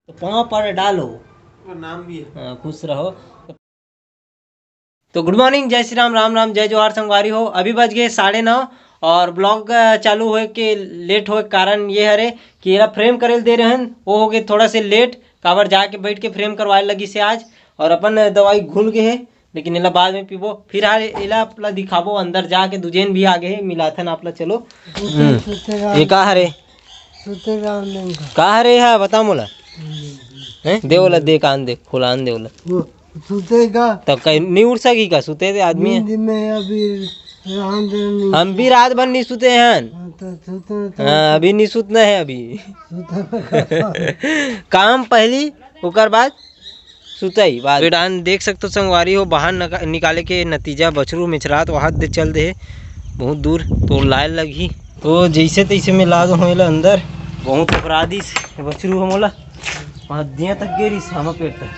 तो पाँव पर डालो, नाम भी है। खुश रहो। तो गुड मॉर्निंग, जय श्री राम, राम राम, जय जोहार संगवारी हो। अभी बज गए 9:30 और ब्लॉग चालू हुए के लेट होए कारण ये हरे कि एला फ्रेम करे दे रहे हैं, वो हो गए थोड़ा से लेट। काबर जाके बैठ के फ्रेम करवाए लगी से आज, और अपन दवाई घुल गए है, लेकिन एला बाद में पीबो। फिर हाल एला अपना दिखाबो अंदर जाके। दुजेन भी आगे है मिलाथन आपला। चलो ये का हरे का हरे है बता मोला। दे ओला, दे कान दे, खुलान दे ओला। सुतेगा तब कहीं नहीं उठ सकी का? सुते थे आदमी है। में अभी हम भी रात भर नहीं सुते हैं। हाँ, अभी नहीं सुतना है अभी। काम पहली उकर बाद सुतई बाद। बेटान देख सकते हो संगवारी हो, बाहर निकाले के नतीजा बछरू मिचरात वहाँ दे चल दे बहुत दूर तो लाए लगी। तो जैसे तैसे में ला दो होएला अंदर। बहुत अपराधी से बछरू हम बोला वहाँ दिया तक गेरी हम पेट तक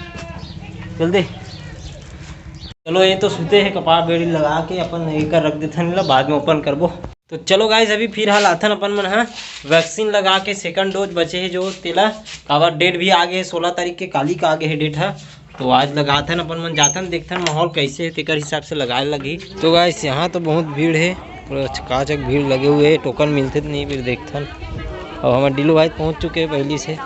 चल दे। चलो ये तो सुते हैं, कपार बेड़ी लगा के अपन एक रख देते हैं, बाद में ओपन करबो। तो चलो गाइस अभी फिर हाल आथन अपन मन हाँ वैक्सीन लगा के सेकंड डोज बचे है जो तेला काबर डेट भी आगे है 16 तारीख के, काली का आगे है डेट है। तो आज लगाथन अपन मन, जाथन देखथन माहौल कैसे है तेकर हिसाब से लगाए लगी। तो गाइस यहाँ तो बहुत भीड़ है, पूरा चकाचक भीड़ लगे हुए है, टोकन मिलते तो नहीं फिर देखथन। और हमारे डिलू भाई पहुँच चुके हैं पहली से।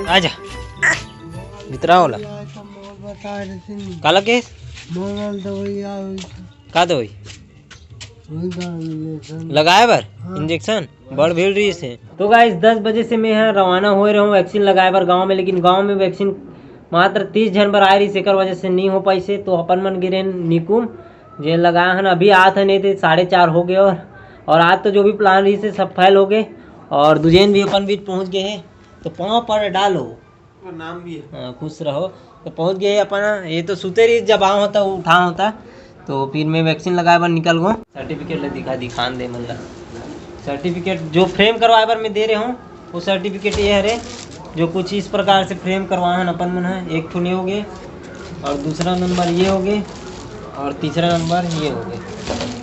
आजा भीतरा होला काला के का दवाई लगाए बर इंजेक्शन बड़ भीड़ रही से। तो गाइस 10 बजे से मैं यहाँ रवाना हो रहा हूँ वैक्सीन लगाए बर गांव में, लेकिन गांव में वैक्सीन मात्र 30 जन बर आ रही से वजह से नहीं हो पाई से। तो अपन मन गिरे निकुम जे लगाए हन, अभी आते नहीं थे 4:30 हो गए। और आज तो जो भी प्लान रही से सब फैल हो गए और दुजेन भी अपन बीच पहुँच गए हैं। तो पाँव पर डालो, नाम भी है। खुश रहो। तो पहुंच गए अपन। ये तो सुते रही जब आऊँ होता उठा होता, तो फिर मैं वैक्सीन लगाए बर निकल गो। सर्टिफिकेट ले दिखान दे मतलब सर्टिफिकेट जो फ्रेम करवाए बर मैं दे रहे हूँ वो सर्टिफिकेट ये है जो कुछ इस प्रकार से फ्रेम करवाए हैं अपन मन है। एक ठुने हो गए और दूसरा नंबर ये हो गए और तीसरा नंबर ये हो गए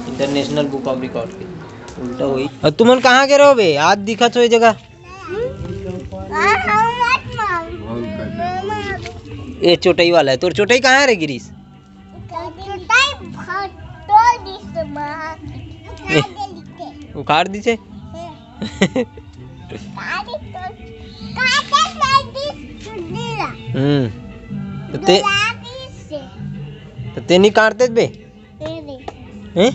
इंटरनेशनल बुक ऑफ रिकॉर्ड के उल्टा हुई। और तुम कहाँ के रहो बे? आज दिखत हो जगह ये चोटई वाला है। तोर चोटई कहाँ है रे गिरीश? उखाड़ दी से तो ते नहीं काटते बे हैं?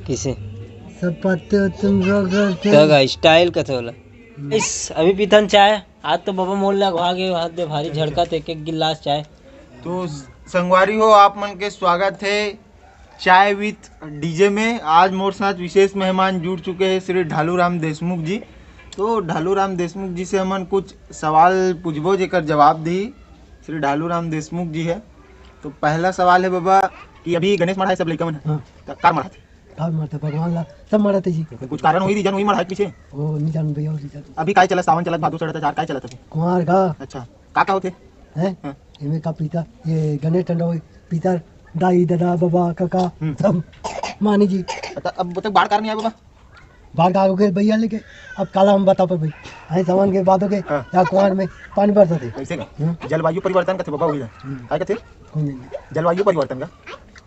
किसे सब पत्ते तुम स्टाइल का थोड़ा इस अभी पीथन चाय। आज तो बाबा मोल लगा गए हाथ दे भारी झड़का थे एक गिलास चाय। तो संगवारी हो आप मन के स्वागत है चाय विथ डीजे में। आज मोर साथ विशेष मेहमान जुड़ चुके हैं श्री ढालूराम देशमुख जी। तो ढालूराम देशमुख जी से हमन कुछ सवाल पूछबो जेकर जवाब दी श्री ढालूराम देशमुख जी है। तो पहला सवाल है बाबा कि अभी गणेश मढ़ा है सब लड़का मन कार मढ़ा थे मारते भगवान ला सब मारते जी। कुछ कारण हुई रीजन हुई मढ़ा पीछे ओ नहीं जान भैया नहीं जान। अभी काय चला सावन चला भादो चढ़ता चार काय चला था कुमार का अच्छा का होते हैं इनमें का पिता ये गणेश टंडो पिता दाई दादा बाबा काका सब मानी जी। अब तक बाढ़ कार नहीं आया बाबा? बाढ़ का हो गए भैया लेके अब काला हम बता पर भाई आई सामान के बाद हो गए या कुमार में पानी बरसा थे कैसे जलवायु परिवर्तन का थे बाबा हुई काय का थे जलवायु परिवर्तन का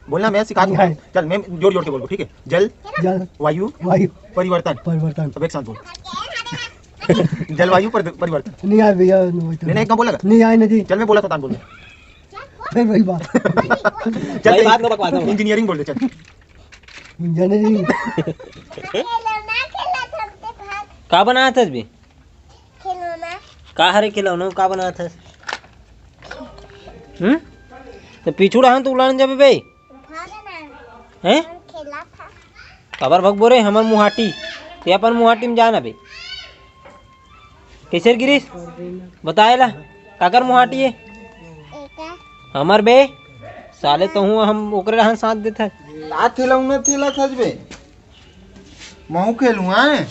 बोलना मैं सिखा दूंगा। चल मैं जोड़ जोड़ के बोलूँ ठीक है। जल वायु परिवर्तन परिवर्तन। अब एक साथ बोल जलवायु परिवर्तन। नहीं आया भैया नहीं कब बोला नहीं आए नहीं। चल मैं बोला था बोल फिर वही बात चल बात ना बकवास इंजीनियरिंग बोल दे चल इंजीनियरिंग का बनाया था बे? का हरे खिलौना का बनाया था? तो पीछू रहा तो उड़ान जाबे बे हैं? खबर भग बोरे हमर मुहाटी ते अपन मुहाटी में जाना बे कैसे गिरीश बताएला काकर मुहाटी है हमर बे साले तो हूँ हम ओकरे रहन साथ देता है। आ खेलऊ न खेला सजबे महू खेलू हाँ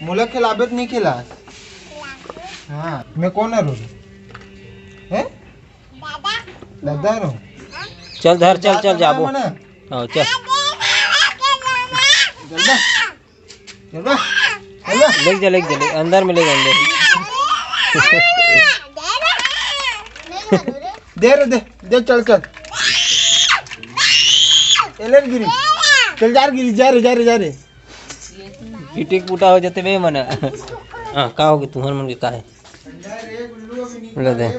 मोला खिलाबे नहीं खिला। हाँ मैं कौन रो है दादा रो। चल धर चल चल जाबो। हाँ चल ले जा अंदर में ले जा अंदर। दे रे दे चल चल एलर गिरी चल जा रे पिटिक पुटा हो जाते बे मना। हाँ का होगी तुहर मन के का है ले दे।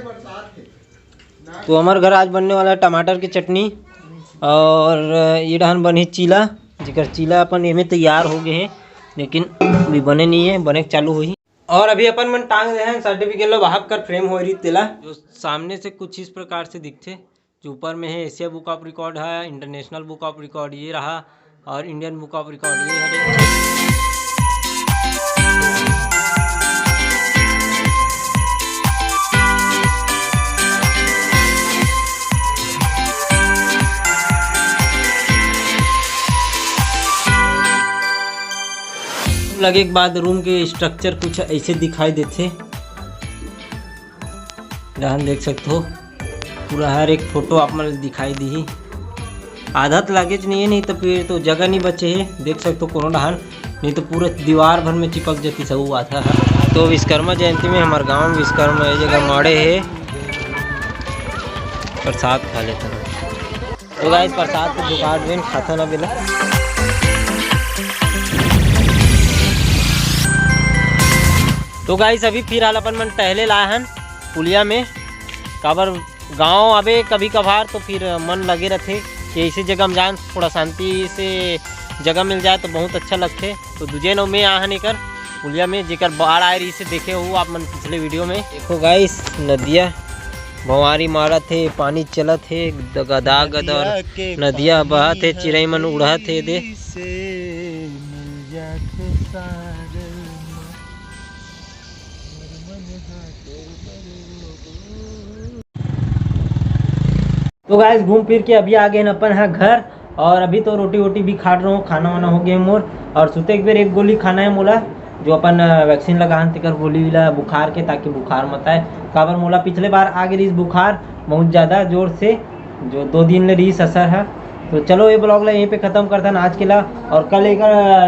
तो हमारे घर आज बनने वाला है टमाटर की चटनी और ये डहन बनी चीला जिकर चीला अपन एमे तैयार हो गए हैं लेकिन अभी बने नहीं है बने चालू हुई। और अभी अपन मन टांग दे हैं सर्टिफिकेट लो वाहक कर फ्रेम हो रही तेला जो सामने से कुछ इस प्रकार से दिखते जो ऊपर में है एशिया बुक ऑफ रिकॉर्ड है, इंटरनेशनल बुक ऑफ रिकॉर्ड ये रहा और इंडियन बुक ऑफ रिकॉर्ड ये है। लगे के बाद रूम के स्ट्रक्चर कुछ ऐसे दिखाई देते रहन देख सकते हो पूरा हर एक फोटो आप मन दिखाई दी। आदत लागेज नहीं है नहीं तो फिर तो जगह नहीं बचे है देख सकते हो कोनो डहान नहीं तो पूरा दीवार भर में चिपक जाती सब आता है। तो विश्वकर्मा जयंती में हमारे गांव में विश्वकर्मा ये जगह माड़े है प्रसाद खा लेते हैं। तो गाइस प्रसाद को जुगाड़ में खाता ना बेला। तो गाइस अभी फिर हाल अपन मन टहले लाए हन पुलिया में काबर गांव आवे कभी कभार तो फिर मन लगे रहते कि ऐसी जगह हम जान थोड़ा शांति से जगह मिल जाए तो बहुत अच्छा लगते। तो दूजे नो में आहन एकर पुलिया में जेकर बाढ़ आए रही से देखे हो आप मन पिछले वीडियो में। देखो गाइस नदिया भंवारी मारत है पानी चलत है गदा गदर नदिया बहत है चिड़ई मन उड़त है दे। तो गाइस घूम फिर के अभी आ गए अपन है घर और अभी तो रोटी वोटी भी खा रहा हूँ खाना वाना हो गया मोर और सुते एक बेर एक गोली खाना है मोला जो अपन वैक्सीन लगान तेकर गोली वाला बुखार के ताकि बुखार मत आए। काबर मोला पिछले बार आ गई बुखार बहुत ज़्यादा जोर से जो 2 दिन ले रही असर है। तो चलो ये ब्लॉग ला यहीं पे ख़त्म करता है आज के ला और कल एक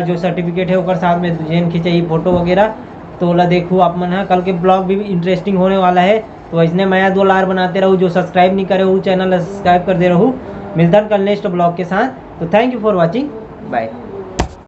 जो सर्टिफिकेट है उसके साथ में जेन खींचाई फोटो वगैरह तो ला देखो आप मन है कल के ब्लॉग भी इंटरेस्टिंग होने वाला है। तो इसने मैं 2 लार बनाते रहूँ जो सब्सक्राइब नहीं करे वो चैनल सब्सक्राइब कर दे रहूँ। मिलता है कल नेक्स्ट ब्लॉग के साथ। तो thank you for watching bye.